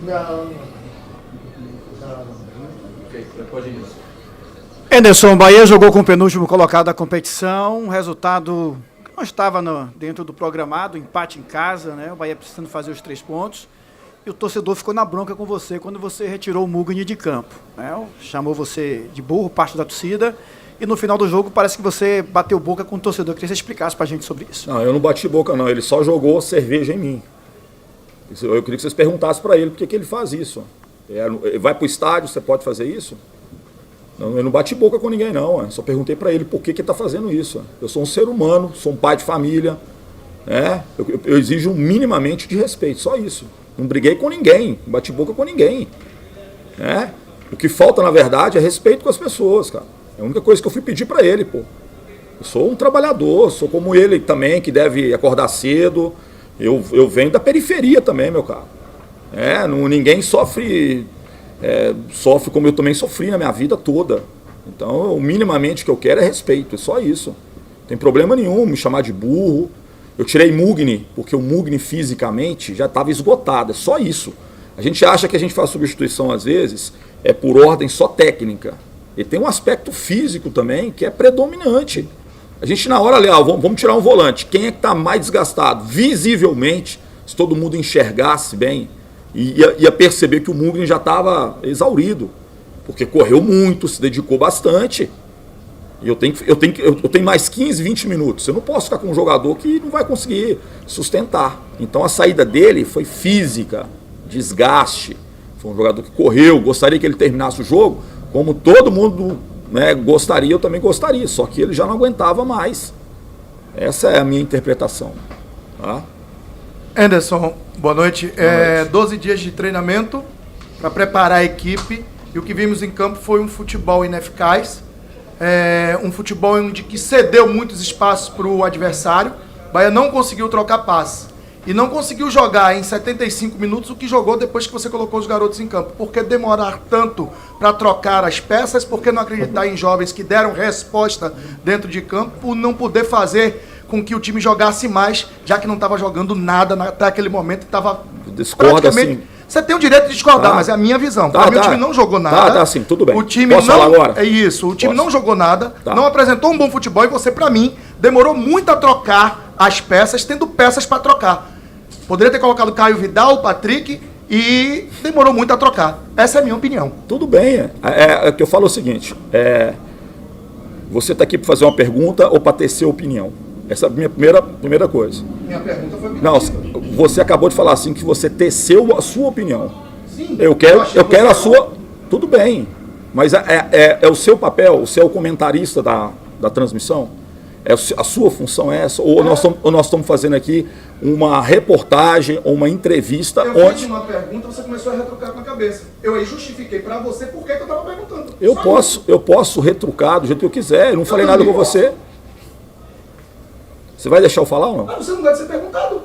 Não. Ok, pode ir. Anderson, Bahia jogou com o penúltimo colocado da competição, um resultado que não estava dentro do programado, empate em casa, né? O Bahia precisando fazer os 3 pontos. E o torcedor ficou na bronca com você quando você retirou o Mugni de campo, né? Chamou você de burro, parte da torcida, e no final do jogo parece que você bateu boca com o torcedor. Eu queria que você explicasse pra gente sobre isso. Não, eu não bati boca não, ele só jogou cerveja em mim. Eu queria que vocês perguntassem para ele por que ele faz isso. Vai pro estádio, você pode fazer isso? Não, eu não bati boca com ninguém não, eu só perguntei para ele por que ele está fazendo isso. Eu sou um ser humano, sou um pai de família, né? Eu exijo minimamente de respeito, só isso. Não briguei com ninguém, não bati boca com ninguém, né? O que falta, na verdade, é respeito com as pessoas, cara. É a única coisa que eu fui pedir para ele, pô. Eu sou um trabalhador, sou como ele também, que deve acordar cedo. Eu venho da periferia também, meu cara. Ninguém sofre como eu também sofri na minha vida toda. Então, minimamente que eu quero é respeito, é só isso. Não tem problema nenhum me chamar de burro. Eu tirei Mugni, porque o Mugni fisicamente já estava esgotado, é só isso. A gente acha que a gente faz substituição às vezes por ordem só técnica. Ele tem um aspecto físico também que é predominante. A gente na hora, vamos tirar um volante. Quem é que está mais desgastado? Visivelmente, se todo mundo enxergasse bem, ia perceber que o Mugni já estava exaurido. Porque correu muito, se dedicou bastante. E eu tenho mais 15, 20 minutos. Eu não posso ficar com um jogador que não vai conseguir sustentar. Então a saída dele foi física, desgaste. Foi um jogador que correu, gostaria que ele terminasse o jogo, como todo mundo, né, gostaria, eu também gostaria. Só que ele já não aguentava mais. Essa é a minha interpretação. Tá? Anderson, boa noite. Boa noite. 12 dias de treinamento para preparar a equipe. E o que vimos em campo foi um futebol ineficaz. Um futebol onde que cedeu muitos espaços para o adversário. Bahia não conseguiu trocar passes. E não conseguiu jogar em 75 minutos o que jogou depois que você colocou os garotos em campo. Por que demorar tanto para trocar as peças? Por que não acreditar em jovens que deram resposta dentro de campo? Por não poder fazer com que o time jogasse mais, já que não estava jogando nada até aquele momento. Estava praticamente... Assim. Você tem o direito de discordar, mas é a minha visão. Para mim o time não jogou nada. Tá, sim, tudo bem. O time Posso falar agora? É isso, o time Posso. não jogou nada, Tá. não apresentou um bom futebol e você, para mim, demorou muito a trocar as peças, tendo peças para trocar. Poderia ter colocado Caio Vidal, Patrick e demorou muito a trocar. Essa é a minha opinião. Tudo bem. É que eu falo o seguinte, você está aqui para fazer uma pergunta ou para ter sua opinião? Essa é a minha primeira coisa. Minha pergunta foi... Não, você acabou de falar assim que você teceu a sua opinião. Sim, Eu quero a sua... Tudo bem, mas é o seu papel, você é o comentarista da transmissão? A sua função é essa? Ou nós estamos fazendo aqui uma reportagem ou uma entrevista Eu onde... fiz uma pergunta, você começou a retrucar na cabeça. Eu aí justifiquei para você por que eu estava perguntando. Eu posso retrucar do jeito que eu quiser, eu não falei nada com você. Você vai deixar eu falar ou não? Você não deve ser perguntado.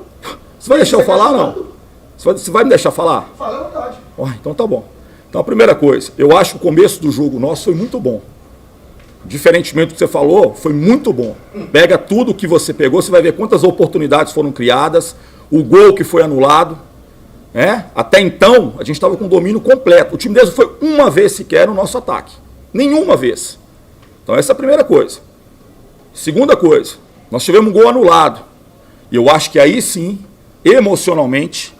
Você vai deixar eu falar ou não? Você vai me deixar falar? Fala à vontade. Então tá bom. Então a primeira coisa, eu acho que o começo do jogo nosso foi muito bom. Diferentemente do que você falou, foi muito bom. Pega tudo que você pegou, você vai ver quantas oportunidades foram criadas, o gol que foi anulado. Até então, a gente estava com o domínio completo. O time deles foi uma vez sequer no nosso ataque. Nenhuma vez. Então essa é a primeira coisa. Segunda coisa, nós tivemos um gol anulado. E eu acho que aí sim, emocionalmente,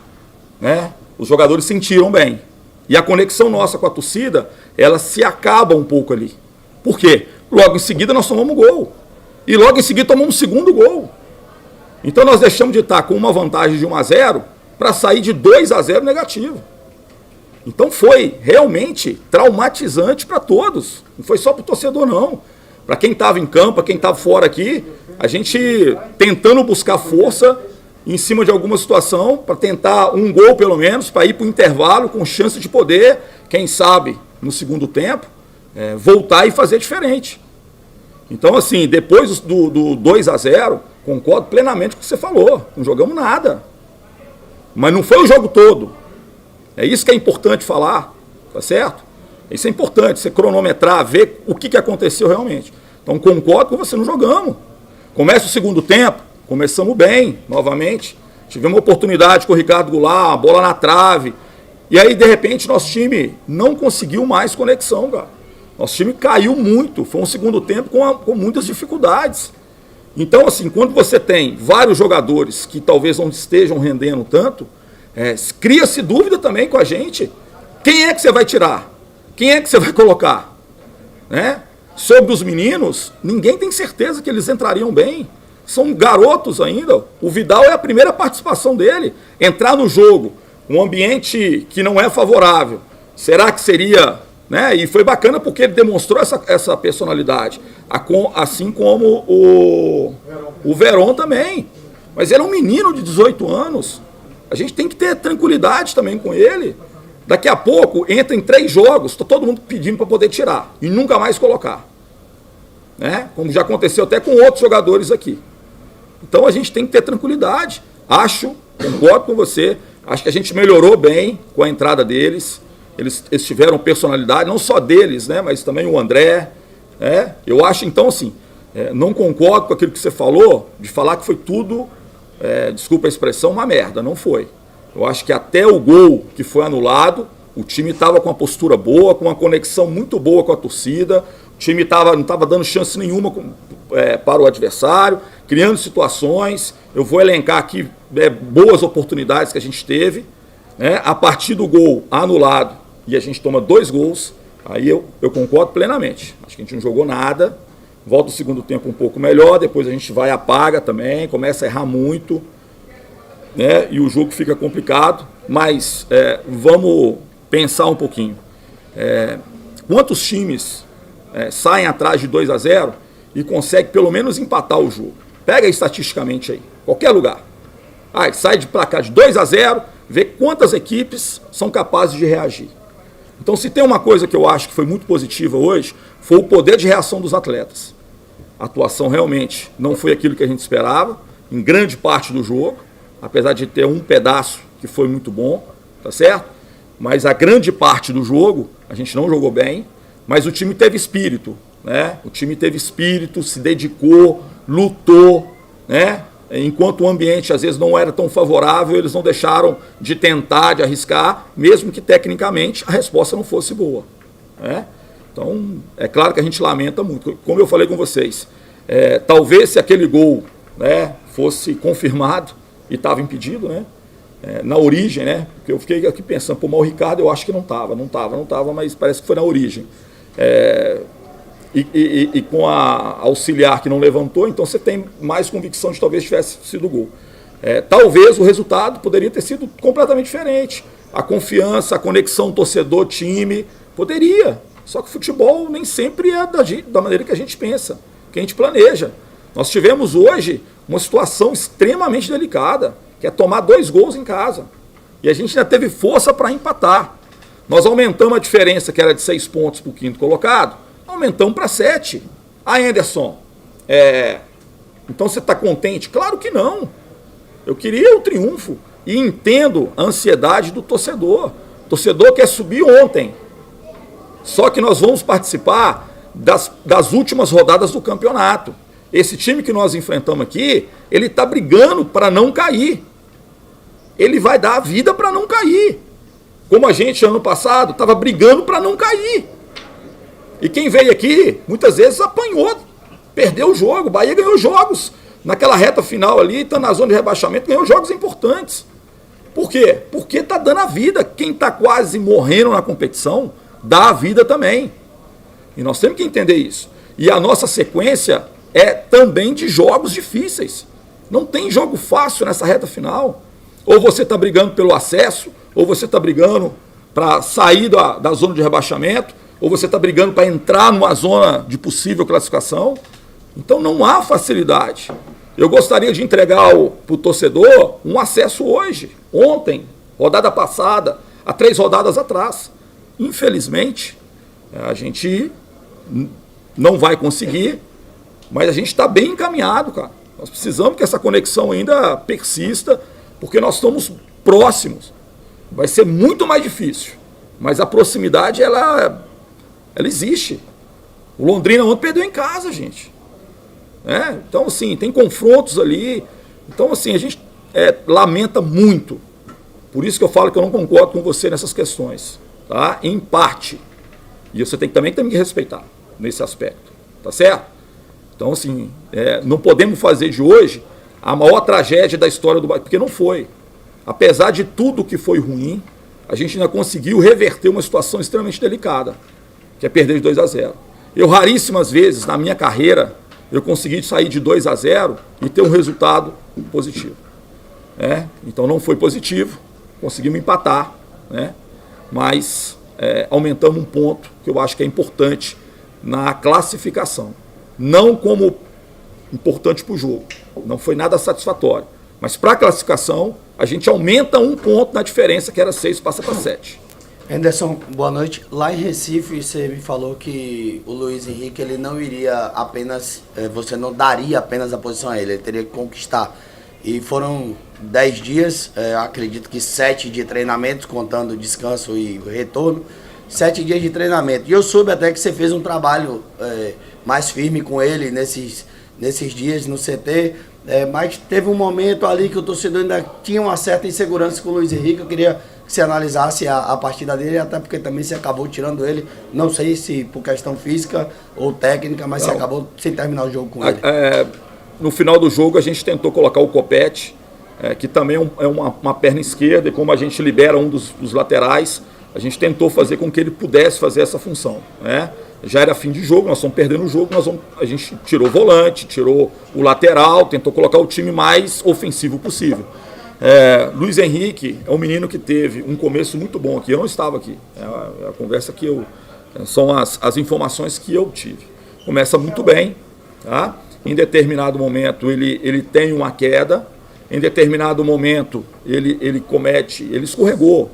os jogadores sentiram bem. E a conexão nossa com a torcida, ela se acaba um pouco ali. Por quê? Logo em seguida nós tomamos um gol. E logo em seguida tomamos um segundo gol. Então nós deixamos de estar com uma vantagem de 1-0 para sair de 2-0 negativo. Então foi realmente traumatizante para todos. Não foi só para o torcedor, não. Para quem estava em campo, para quem estava fora aqui, a gente tentando buscar força em cima de alguma situação, para tentar um gol pelo menos, para ir para o intervalo com chance de poder, quem sabe, no segundo tempo, voltar e fazer diferente. Então, assim, depois do 2-0, concordo plenamente com o que você falou, não jogamos nada. Mas não foi o jogo todo. É isso que é importante falar, tá certo? Isso é importante, você cronometrar, ver o que aconteceu realmente. Então, concordo com você, não jogamos. Começa o segundo tempo, começamos bem, novamente. Tivemos uma oportunidade com o Ricardo Goulart, a bola na trave. E aí, de repente, nosso time não conseguiu mais conexão, cara. Nosso time caiu muito. Foi um segundo tempo com muitas dificuldades. Então, assim, quando você tem vários jogadores que talvez não estejam rendendo tanto, cria-se dúvida também com a gente. Quem é que você vai tirar? Quem é que você vai colocar? Né? Sobre os meninos, ninguém tem certeza que eles entrariam bem. São garotos ainda. O Vidal é a primeira participação dele. Entrar no jogo, um ambiente que não é favorável. Será que seria... Né? E foi bacana porque ele demonstrou essa personalidade. Assim como o Veron também. Mas ele é um menino de 18 anos. A gente tem que ter tranquilidade também com ele. Daqui a pouco, entra em 3 jogos, está todo mundo pedindo para poder tirar e nunca mais colocar. Né? Como já aconteceu até com outros jogadores aqui. Então a gente tem que ter tranquilidade. Concordo com você, acho que a gente melhorou bem com a entrada deles. Eles tiveram personalidade, não só deles, né, mas também o André. Eu acho, então, assim, não concordo com aquilo que você falou, de falar que foi tudo, desculpa a expressão, uma merda. Não foi. Eu acho que até o gol que foi anulado, o time estava com uma postura boa, com uma conexão muito boa com a torcida. O time não estava dando chance nenhuma para o adversário, criando situações. Eu vou elencar aqui boas oportunidades que a gente teve. Né? A partir do gol anulado, e a gente toma 2 gols, aí eu concordo plenamente. Acho que a gente não jogou nada. Volta o segundo tempo um pouco melhor, depois a gente vai, apaga também, começa a errar muito. Né? E o jogo fica complicado. Mas vamos pensar um pouquinho. Quantos times saem atrás de 2-0 e conseguem pelo menos empatar o jogo? Pega estatisticamente aí, qualquer lugar. Sai de placar de 2-0, vê quantas equipes são capazes de reagir. Então, se tem uma coisa que eu acho que foi muito positiva hoje, foi o poder de reação dos atletas. A atuação realmente não foi aquilo que a gente esperava, em grande parte do jogo, apesar de ter um pedaço que foi muito bom, tá certo? Mas a grande parte do jogo, a gente não jogou bem, mas o time teve espírito, né? O time teve espírito, se dedicou, lutou, né? Enquanto o ambiente às vezes não era tão favorável, eles não deixaram de tentar, de arriscar, mesmo que tecnicamente a resposta não fosse boa. Né? Então, é claro que a gente lamenta muito. Como eu falei com vocês, talvez se aquele gol, né, fosse confirmado e estava impedido, né, na origem, né, porque eu fiquei aqui pensando, mas o Ricardo eu acho que não estava, mas parece que foi na origem. E com a auxiliar que não levantou, então você tem mais convicção de que talvez tivesse sido gol. Talvez o resultado poderia ter sido completamente diferente. A confiança, a conexão torcedor-time, poderia. Só que o futebol nem sempre é da maneira que a gente pensa, que a gente planeja. Nós tivemos hoje uma situação extremamente delicada, que é tomar 2 gols em casa. E a gente ainda teve força para empatar. Nós aumentamos a diferença, que era de 6 pontos para o 5º colocado, aumentamos para 7. Anderson, então você está contente? Claro que não. Eu queria o triunfo e entendo a ansiedade do torcedor. O torcedor quer subir ontem. Só que nós vamos participar das últimas rodadas do campeonato. Esse time que nós enfrentamos aqui, ele está brigando para não cair. Ele vai dar a vida para não cair. Como a gente, ano passado, estava brigando para não cair. E quem veio aqui, muitas vezes apanhou, perdeu o jogo. O Bahia ganhou jogos. Naquela reta final ali, está na zona de rebaixamento, ganhou jogos importantes. Por quê? Porque está dando a vida. Quem está quase morrendo na competição, dá a vida também. E nós temos que entender isso. E a nossa sequência é também de jogos difíceis. Não tem jogo fácil nessa reta final. Ou você está brigando pelo acesso, ou você está brigando para sair da zona de rebaixamento, ou você está brigando para entrar numa zona de possível classificação. Então não há facilidade. Eu gostaria de entregar para o torcedor um acesso hoje, ontem, rodada passada, há 3 rodadas atrás. Infelizmente, a gente não vai conseguir, mas a gente está bem encaminhado, cara. Nós precisamos que essa conexão ainda persista, porque nós estamos próximos. Vai ser muito mais difícil, mas a proximidade, ela existe. O Londrina ontem perdeu em casa, gente. Então, assim, tem confrontos ali. Então, assim, a gente lamenta muito Por isso que eu falo que eu não concordo com você nessas questões, tá? Em parte. E você também tem que respeitar nesse aspecto, tá certo? Então, assim, não podemos fazer de hoje a maior tragédia da história do Bahia, porque não foi. Apesar de tudo que foi ruim, a gente ainda conseguiu reverter uma situação extremamente delicada, que é perder de 2-0. Eu, raríssimas vezes, na minha carreira, eu consegui sair de 2-0 e ter um resultado positivo. Então não foi positivo, conseguimos empatar, né? Mas aumentamos um ponto que eu acho que é importante na classificação. Não como importante para o jogo, não foi nada satisfatório. Mas para a classificação, a gente aumenta um ponto na diferença, que era 6, passa para 7. Anderson, boa noite. Lá em Recife, você me falou que o Luiz Henrique ele não iria apenas, você não daria apenas a posição a ele teria que conquistar. E foram 10 dias, acredito que 7 de treinamento, contando o descanso e o retorno, 7 dias de treinamento. E eu soube até que você fez um trabalho mais firme com ele nesses dias no CT, mas teve um momento ali que o torcedor ainda tinha uma certa insegurança com o Luiz Henrique. Eu queria que você analisasse a partida dele, até porque também você acabou tirando ele, não sei se por questão física ou técnica, mas você acabou sem terminar o jogo com ele. No final do jogo a gente tentou colocar o Copete, que também é uma perna esquerda, e como a gente libera um dos laterais, a gente tentou fazer com que ele pudesse fazer essa função, né? Já era fim de jogo, nós estamos perdendo o jogo, a gente tirou o volante, tirou o lateral, tentou colocar o time mais ofensivo possível. Luiz Henrique é um menino que teve um começo muito bom aqui, eu não estava aqui, a conversa que são as informações que eu tive. Começa muito bem, tá? Em determinado momento ele tem uma queda, em determinado momento ele escorregou.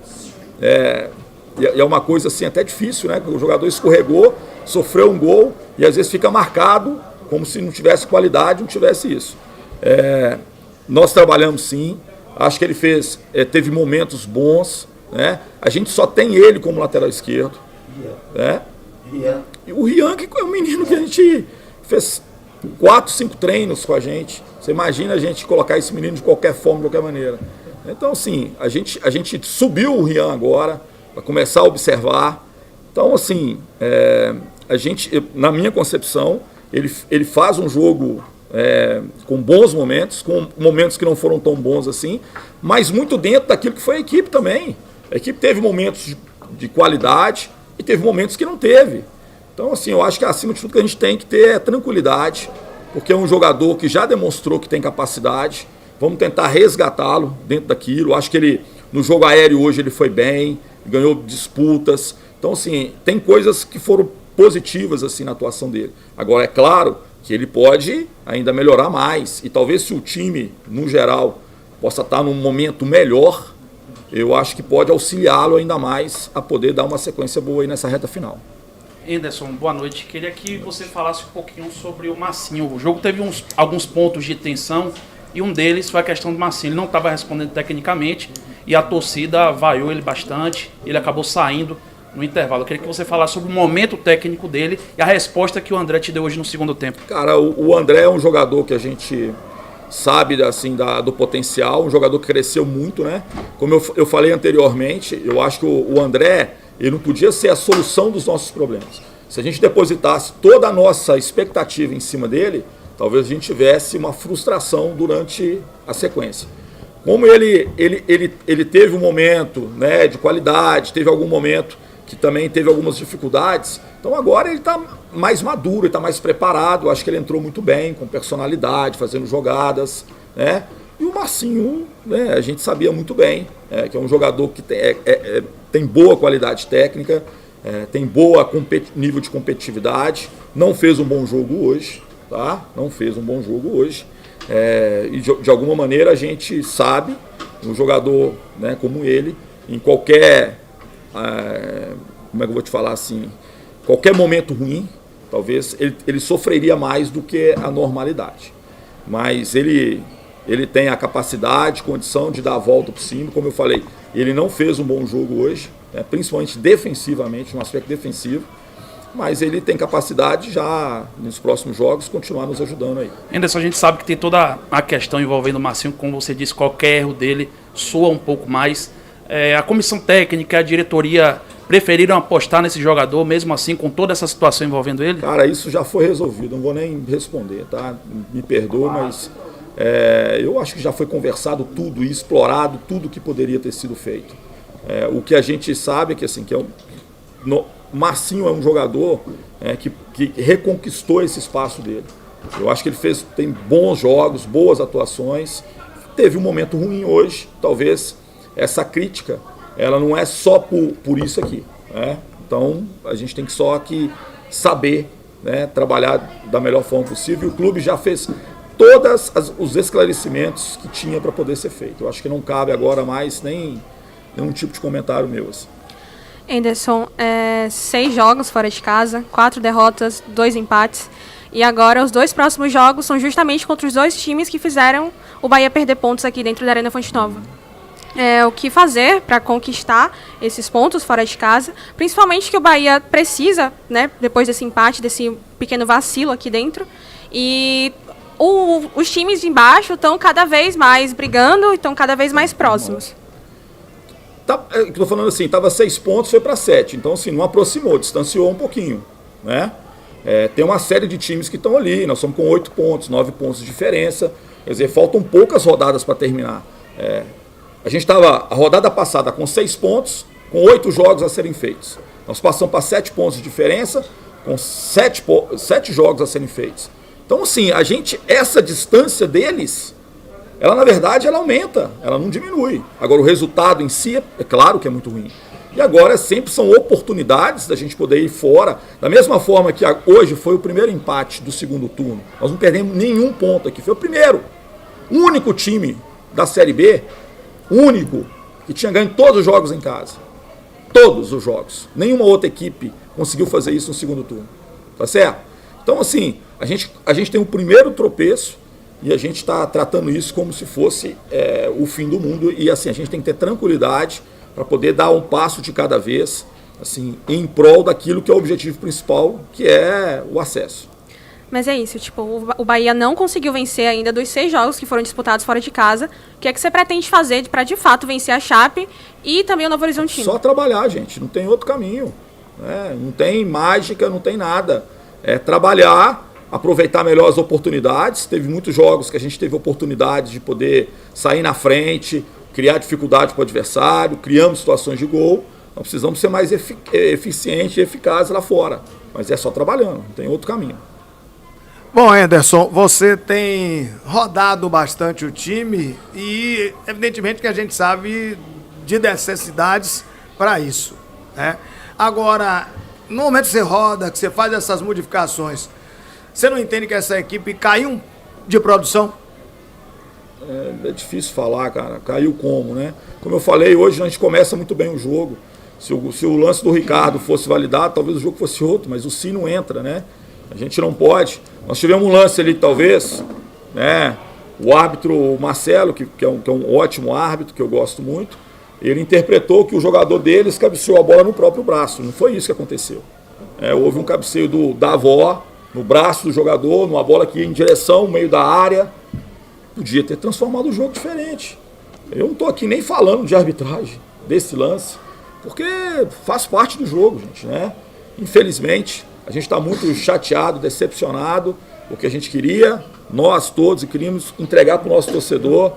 E é uma coisa assim até difícil, né? O jogador escorregou, sofreu um gol e às vezes fica marcado como se não tivesse qualidade, não tivesse isso. Nós trabalhamos sim, acho que ele teve momentos bons, né? A gente só tem ele como lateral esquerdo, né? E o Rian, que é um menino que a gente fez 4, 5 treinos com a gente. Você imagina a gente colocar esse menino de qualquer forma, de qualquer maneira. Então, assim, a gente subiu o Rian agora, para começar a observar. Então, assim, na minha concepção, ele faz um jogo com bons momentos, com momentos que não foram tão bons assim, mas muito dentro daquilo que foi a equipe também. A equipe teve momentos de qualidade e teve momentos que não teve. Então, assim, eu acho que acima de tudo que a gente tem que ter é tranquilidade, porque é um jogador que já demonstrou que tem capacidade. Vamos tentar resgatá-lo dentro daquilo. Acho que ele, no jogo aéreo hoje, ele foi bem, ganhou disputas. Então, assim, tem coisas que foram positivas assim na atuação dele. Agora, é claro que ele pode ainda melhorar mais. E talvez se o time, no geral, possa estar num momento melhor, eu acho que pode auxiliá-lo ainda mais a poder dar uma sequência boa aí nessa reta final. Anderson, boa noite. Queria que você falasse um pouquinho sobre o Massinho. O jogo teve alguns pontos de tensão e um deles foi a questão do Massinho. Ele não estava respondendo tecnicamente e a torcida vaiou ele bastante. Ele acabou saindo no intervalo. Eu queria que você falasse sobre o momento técnico dele e a resposta que o André te deu hoje no segundo tempo. Cara, o André é um jogador que a gente sabe assim, do potencial, um jogador que cresceu muito, né? Como eu falei anteriormente, eu acho que o André, ele não podia ser a solução dos nossos problemas. Se a gente depositasse toda a nossa expectativa em cima dele, talvez a gente tivesse uma frustração durante a sequência. Como ele teve um momento, né, de qualidade, teve algum momento que também teve algumas dificuldades, então agora ele está mais maduro, ele está mais preparado. Eu acho que ele entrou muito bem, com personalidade, fazendo jogadas, né? E o Massinho, né, a gente sabia muito bem, que é um jogador que tem boa qualidade técnica, tem boa nível de competitividade, não fez um bom jogo hoje, tá? Não fez um bom jogo hoje. E de alguma maneira a gente sabe, um jogador, né, como ele, em qualquer, como é que eu vou te falar assim, qualquer momento ruim, talvez ele sofreria mais do que a normalidade. Mas ele tem a capacidade, condição de dar a volta por cima, como eu falei, ele não fez um bom jogo hoje, né, principalmente defensivamente, no aspecto defensivo, mas ele tem capacidade já, nos próximos jogos, continuar nos ajudando aí. Anderson, a gente sabe que tem toda a questão envolvendo o Massinho, como você disse, qualquer erro dele soa um pouco mais. A comissão técnica, a diretoria preferiram apostar nesse jogador, mesmo assim, com toda essa situação envolvendo ele? Cara, isso já foi resolvido, não vou nem responder, tá? Me perdoa, mas eu acho que já foi conversado tudo e explorado tudo que poderia ter sido feito. O que a gente sabe é que, assim, Marcinho é um jogador que reconquistou esse espaço dele. Eu acho que ele tem bons jogos, boas atuações. Teve um momento ruim hoje, talvez essa crítica, ela não é só por isso aqui, né? Então a gente tem que só aqui saber, né, trabalhar da melhor forma possível. O clube já fez todos os esclarecimentos que tinha para poder ser feito. Eu acho que não cabe agora mais nenhum tipo de comentário meu. Assim. Anderson, 6 jogos fora de casa, 4 derrotas, 2 empates. E agora os 2 próximos jogos são justamente contra os 2 times que fizeram o Bahia perder pontos aqui dentro da Arena Fonte Nova. O que fazer para conquistar esses pontos fora de casa, principalmente que o Bahia precisa, né, depois desse empate, desse pequeno vacilo aqui dentro. E os times de embaixo estão cada vez mais brigando e estão cada vez mais próximos. Estou falando assim, estava 6 pontos, foi para 7. Então, assim, não aproximou, distanciou um pouquinho, né? Tem uma série de times que estão ali. Nós somos com 8 pontos, 9 pontos de diferença. Quer dizer, faltam poucas rodadas para terminar. A gente estava a rodada passada com 6 pontos, com 8 jogos a serem feitos. Nós passamos para 7 pontos de diferença, com 7 jogos a serem feitos. Então, assim, essa distância deles, ela na verdade ela aumenta, ela não diminui. Agora o resultado em si é claro que é muito ruim. E agora sempre são oportunidades da gente poder ir fora. Da mesma forma que hoje foi o primeiro empate do segundo turno. Nós não perdemos nenhum ponto aqui. Foi o primeiro. O único time da Série B, único, que tinha ganho todos os jogos em casa. Todos os jogos. Nenhuma outra equipe conseguiu fazer isso no segundo turno. Tá certo? Então, assim, a gente tem um primeiro tropeço e a gente está tratando isso como se fosse o fim do mundo. E, assim, a gente tem que ter tranquilidade para poder dar um passo de cada vez, assim, em prol daquilo que é o objetivo principal, que é o acesso. Mas é isso, tipo, o Bahia não conseguiu vencer ainda dos 6 jogos que foram disputados fora de casa. O que é que você pretende fazer para, de fato, vencer a Chape e também o Novo Horizontino? Só trabalhar, gente, não tem outro caminho. Né? Não tem mágica, não tem nada. É trabalhar, aproveitar melhor as oportunidades. Teve muitos jogos que a gente teve oportunidade de poder sair na frente, criar dificuldade para o adversário, criamos situações de gol. Nós precisamos ser mais eficientes e eficazes lá fora. Mas é só trabalhando, não tem outro caminho. Bom, Anderson, você tem rodado bastante o time e evidentemente que a gente sabe de necessidades para isso, né? Agora, no momento que você roda, que você faz essas modificações, você não entende que essa equipe caiu de produção? É difícil falar, cara. Caiu como, né? Como eu falei, hoje a gente começa muito bem o jogo. Se o lance do Ricardo fosse validado, talvez o jogo fosse outro, mas o Si não entra, né? A gente não pode. Nós tivemos um lance ali, talvez, né? O árbitro Marcelo, que é um ótimo árbitro, que eu gosto muito, ele interpretou que o jogador deles cabeceou a bola no próprio braço. Não foi isso que aconteceu. Houve um cabeceio da avó no braço do jogador, numa bola que ia em direção ao meio da área. Podia ter transformado o jogo diferente. Eu não estou aqui nem falando de arbitragem desse lance, porque faz parte do jogo, gente, né? Infelizmente, a gente está muito chateado, decepcionado, porque a gente queria, nós todos, queríamos entregar para o nosso torcedor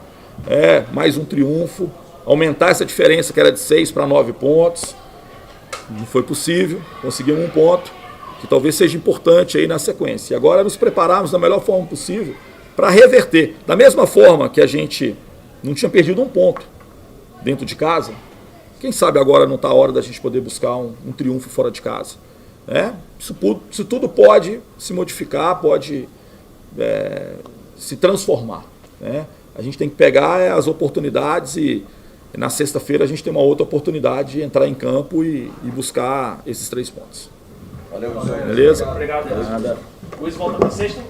mais um triunfo, aumentar essa diferença que era de 6 para 9 pontos. Não foi possível, conseguimos um ponto, que talvez seja importante aí na sequência. E agora nos prepararmos da melhor forma possível para reverter. Da mesma forma que a gente não tinha perdido um ponto dentro de casa, quem sabe agora não está a hora da gente poder buscar um triunfo fora de casa. Isso tudo pode se modificar, pode se transformar. Né? A gente tem que pegar as oportunidades e na sexta-feira a gente tem uma outra oportunidade de entrar em campo e buscar esses 3 pontos. Valeu, beleza? Obrigado. Nada. Luiz volta na sexta.